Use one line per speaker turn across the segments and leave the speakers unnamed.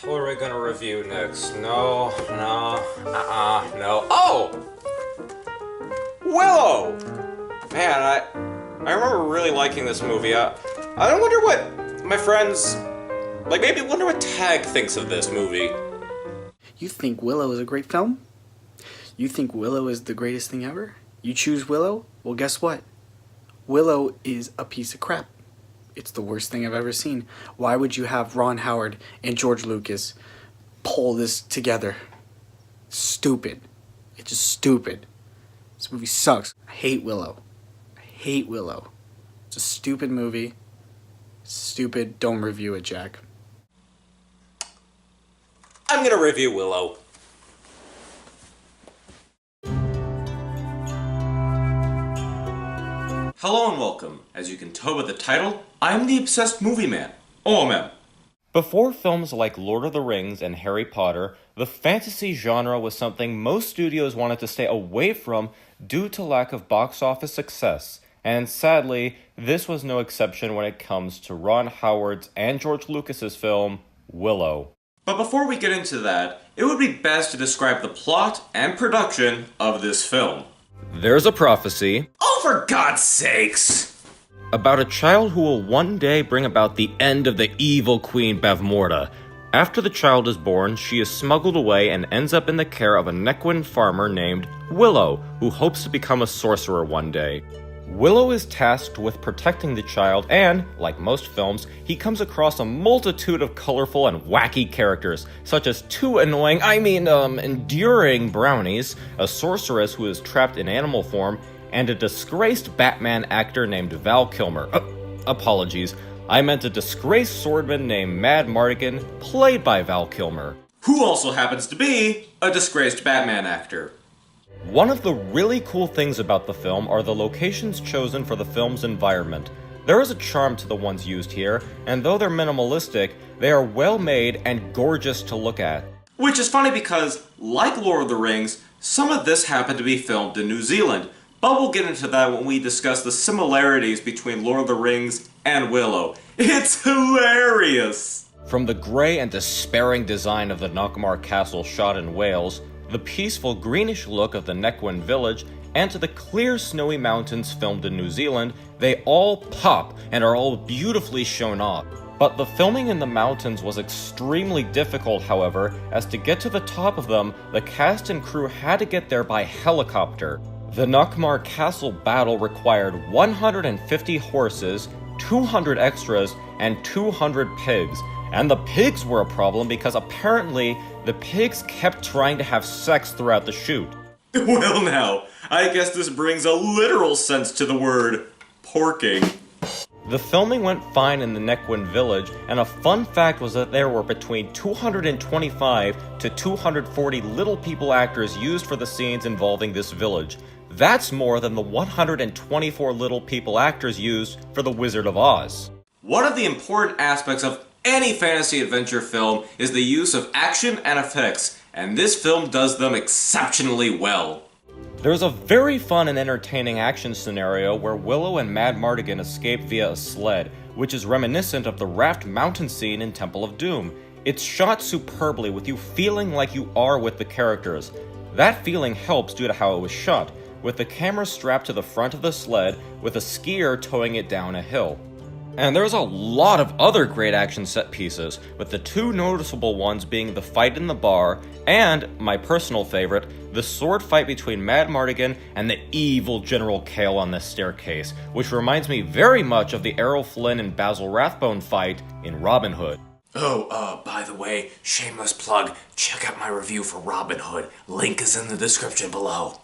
What are we gonna review next? No. Oh! Willow! Man, I remember really liking this movie. I wonder what my friends, maybe wonder what Tag thinks of this movie.
You think Willow is a great film? You think Willow is the greatest thing ever? You choose Willow? Well, guess what? Willow is a piece of crap. It's the worst thing I've ever seen. Why would you have Ron Howard and George Lucas pull this together? Stupid. It's just stupid. This movie sucks. I hate Willow. I hate Willow. It's a stupid movie. Stupid. Don't review it, Jack.
I'm gonna review Willow. Hello and welcome. As you can tell by the title, I'm the obsessed movie man, O.M.M. Before films like Lord of the Rings and Harry Potter, the fantasy genre was something most studios wanted to stay away from due to lack of box office success. And sadly, this was no exception when it comes to Ron Howard's and George Lucas's film, Willow. But before we get into that, it would be best to describe the plot and production of this film. There's a prophecy. Oh, for God's sakes! About a child who will one day bring about the end of the evil Queen Bavmorda. After the child is born, she is smuggled away and ends up in the care of a Nequin farmer named Willow, who hopes to become a sorcerer one day. Willow is tasked with protecting the child and, like most films, he comes across a multitude of colorful and wacky characters, such as two enduring brownies, a sorceress who is trapped in animal form, and a disgraced Batman actor named Val Kilmer. Apologies, I meant a disgraced swordman named Mad Mardigan, played by Val Kilmer, who also happens to be a disgraced Batman actor. One of the really cool things about the film are the locations chosen for the film's environment. There is a charm to the ones used here, and though they're minimalistic, they are well made and gorgeous to look at. Which is funny because, like Lord of the Rings, some of this happened to be filmed in New Zealand, but we'll get into that when we discuss the similarities between Lord of the Rings and Willow. It's hilarious! From the grey and despairing design of the Knockmar Castle shot in Wales, the peaceful greenish look of the Nequin village, and to the clear snowy mountains filmed in New Zealand, they all pop and are all beautifully shown off. But the filming in the mountains was extremely difficult, however, as to get to the top of them, the cast and crew had to get there by helicopter. The Knockmar Castle battle required 150 horses, 200 extras, and 200 pigs. And the pigs were a problem because apparently the pigs kept trying to have sex throughout the shoot. Well now, I guess this brings a literal sense to the word porking. The filming went fine in the Nequin village, and a fun fact was that there were between 225 to 240 little people actors used for the scenes involving this village. That's more than the 124 little people actors used for The Wizard of Oz. One of the important aspects of any fantasy adventure film is the use of action and effects, and this film does them exceptionally well. There's a very fun and entertaining action scenario where Willow and Mad Mardigan escape via a sled, which is reminiscent of the Raft Mountain scene in Temple of Doom. It's shot superbly with you feeling like you are with the characters. That feeling helps due to how it was shot, with the camera strapped to the front of the sled with a skier towing it down a hill. And there's a lot of other great action set pieces, with the two noticeable ones being the fight in the bar, and, my personal favorite, the sword fight between Mad Mardigan and the evil General Kale on the staircase, which reminds me very much of the Errol Flynn and Basil Rathbone fight in Robin Hood. Oh, by the way, shameless plug, check out my review for Robin Hood. Link is in the description below.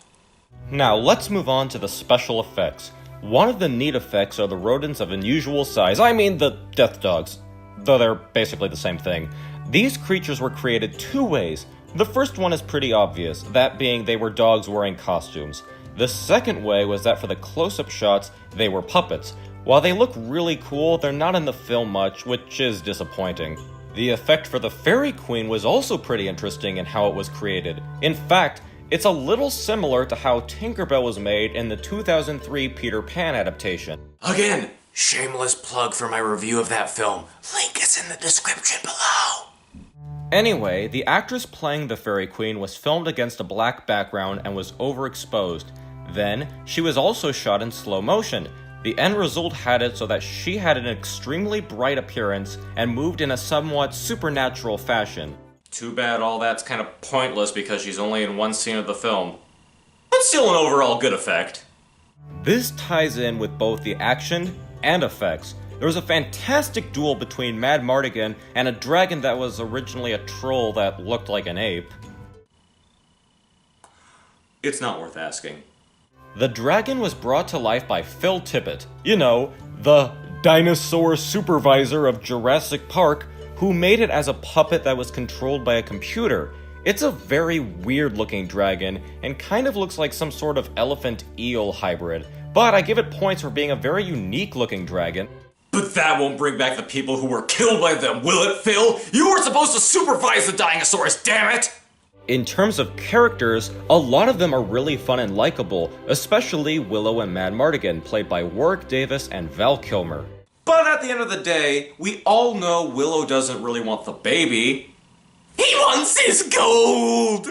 Now, let's move on to the special effects. One of the neat effects are the rodents of unusual size, the death dogs, though they're basically the same thing. These creatures were created two ways. The first one is pretty obvious, that being they were dogs wearing costumes. The second way was that for the close-up shots, they were puppets. While they look really cool, they're not in the film much, which is disappointing. The effect for the Fairy Queen was also pretty interesting in how it was created. In fact, it's a little similar to how Tinkerbell was made in the 2003 Peter Pan adaptation. Again, shameless plug for my review of that film. Link is in the description below. Anyway, the actress playing the Fairy Queen was filmed against a black background and was overexposed. Then, she was also shot in slow motion. The end result had it so that she had an extremely bright appearance and moved in a somewhat supernatural fashion. Too bad all that's kind of pointless because she's only in one scene of the film. But still an overall good effect. This ties in with both the action and effects. There was a fantastic duel between Mad Mardigan and a dragon that was originally a troll that looked like an ape. It's not worth asking. The dragon was brought to life by Phil Tippett. You know, the dinosaur supervisor of Jurassic Park, who made it as a puppet that was controlled by a computer. It's a very weird looking dragon and kind of looks like some sort of elephant-eel hybrid, but I give it points for being a very unique looking dragon. But that won't bring back the people who were killed by them, will it, Phil? You were supposed to supervise the dinosaurs, damn it! In terms of characters, a lot of them are really fun and likable, especially Willow and Mad Mardigan, played by Warwick Davis and Val Kilmer. But at the end of the day, we all know Willow doesn't really want the baby. He wants his gold!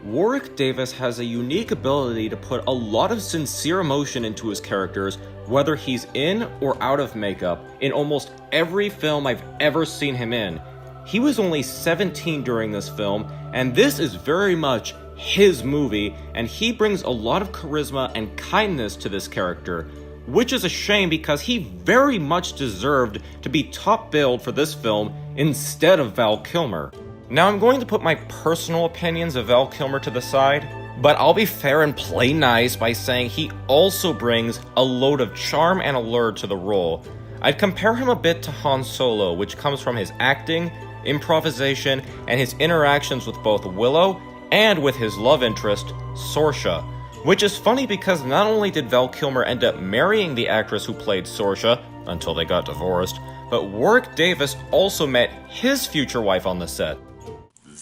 Warwick Davis has a unique ability to put a lot of sincere emotion into his characters, whether he's in or out of makeup, in almost every film I've ever seen him in. He was only 17 during this film, and this is very much his movie, and he brings a lot of charisma and kindness to this character, which is a shame because he very much deserved to be top billed for this film instead of Val Kilmer. Now I'm going to put my personal opinions of Val Kilmer to the side, but I'll be fair and play nice by saying he also brings a load of charm and allure to the role. I'd compare him a bit to Han Solo, which comes from his acting, improvisation, and his interactions with both Willow and with his love interest, Saoirse. Which is funny because not only did Val Kilmer end up marrying the actress who played Saoirse, until they got divorced, but Warwick Davis also met his future wife on the set.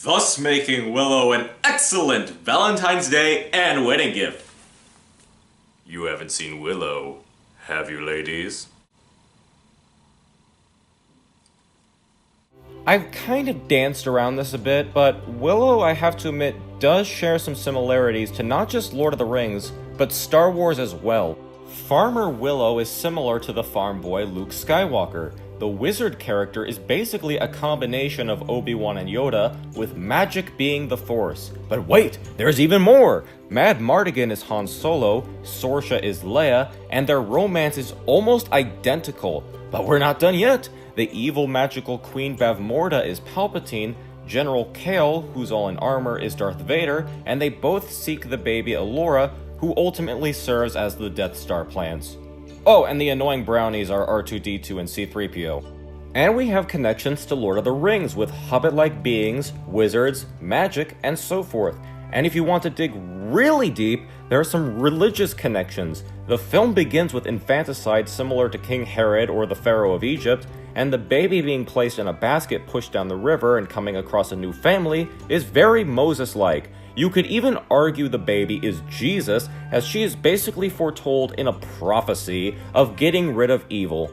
Thus making Willow an excellent Valentine's Day and wedding gift. You haven't seen Willow, have you, ladies? I've kind of danced around this a bit, but Willow, I have to admit, does share some similarities to not just Lord of the Rings, but Star Wars as well. Farmer Willow is similar to the farm boy Luke Skywalker. The wizard character is basically a combination of Obi-Wan and Yoda, with magic being the Force. But wait, there's even more! Mad Mardigan is Han Solo, Saoirse is Leia, and their romance is almost identical. But we're not done yet! The evil magical Queen Bavmorda is Palpatine, General Kale, who's all in armor, is Darth Vader, and they both seek the baby Allura, who ultimately serves as the Death Star plans. Oh, and the annoying brownies are R2-D2 and C-3PO. And we have connections to Lord of the Rings with hobbit-like beings, wizards, magic, and so forth. And if you want to dig really deep, there are some religious connections. The film begins with infanticide similar to King Herod or the Pharaoh of Egypt, and the baby being placed in a basket pushed down the river and coming across a new family is very Moses-like. You could even argue the baby is Jesus, as she is basically foretold in a prophecy of getting rid of evil.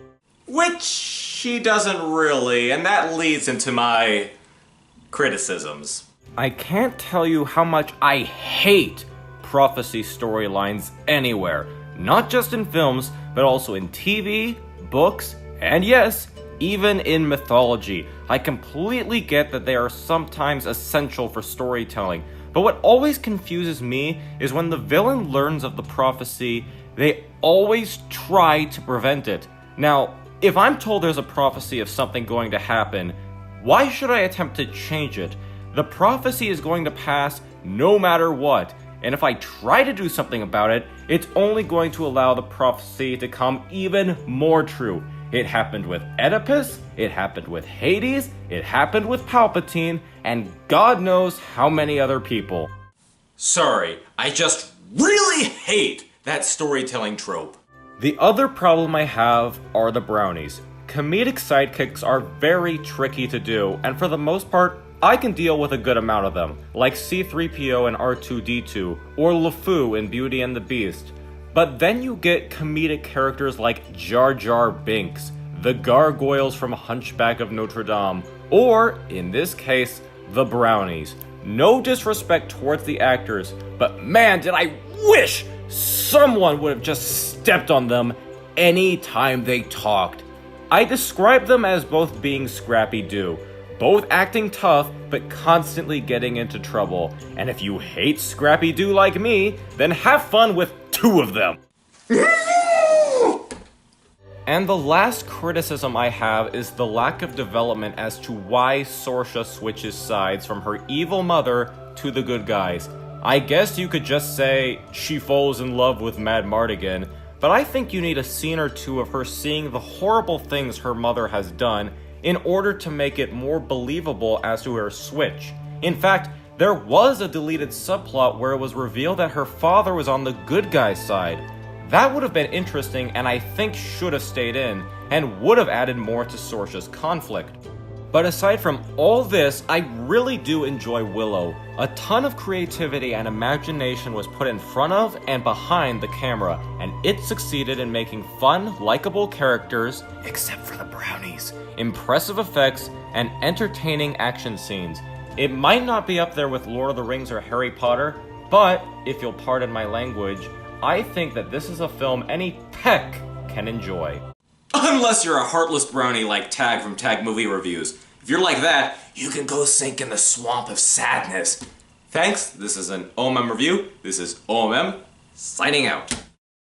Which she doesn't really, and that leads into my criticisms. I can't tell you how much I hate prophecy storylines anywhere. Not just in films, but also in TV, books, and yes, even in mythology. I completely get that they are sometimes essential for storytelling, but what always confuses me is when the villain learns of the prophecy, they always try to prevent it. Now, if I'm told there's a prophecy of something going to happen, why should I attempt to change it? The prophecy is going to pass no matter what, and if I try to do something about it, it's only going to allow the prophecy to come even more true. It happened with Oedipus, it happened with Hades, it happened with Palpatine, and God knows how many other people. Sorry, I just really hate that storytelling trope. The other problem I have are the brownies. Comedic sidekicks are very tricky to do, and for the most part, I can deal with a good amount of them, like C-3PO and R2-D2, or LeFou in Beauty and the Beast. But then you get comedic characters like Jar Jar Binks, the gargoyles from Hunchback of Notre Dame, Or, in this case, the brownies. No disrespect towards the actors, but man, did I wish someone would have just stepped on them any time they talked. I describe them as both being Scrappy-Doo, both acting tough, but constantly getting into trouble. And if you hate Scrappy-Doo like me, then have fun with two of them. And the last criticism I have is the lack of development as to why Saoirse switches sides from her evil mother to the good guys. I guess you could just say she falls in love with Madmartigan, but I think you need a scene or two of her seeing the horrible things her mother has done in order to make it more believable as to her switch. In fact, there was a deleted subplot where it was revealed that her father was on the good guy's side. That would have been interesting and I think should have stayed in, and would have added more to Saoirse's conflict. But aside from all this, I really do enjoy Willow. A ton of creativity and imagination was put in front of and behind the camera, and it succeeded in making fun, likable characters, except for the brownies, impressive effects, and entertaining action scenes. It might not be up there with Lord of the Rings or Harry Potter, but, if you'll pardon my language, I think that this is a film any peck can enjoy.
Unless you're a heartless brownie like Tag from Tag Movie Reviews. If you're like that, you can go sink in the swamp of sadness. Thanks, this is an O.M.M review. This is O.M.M, signing out.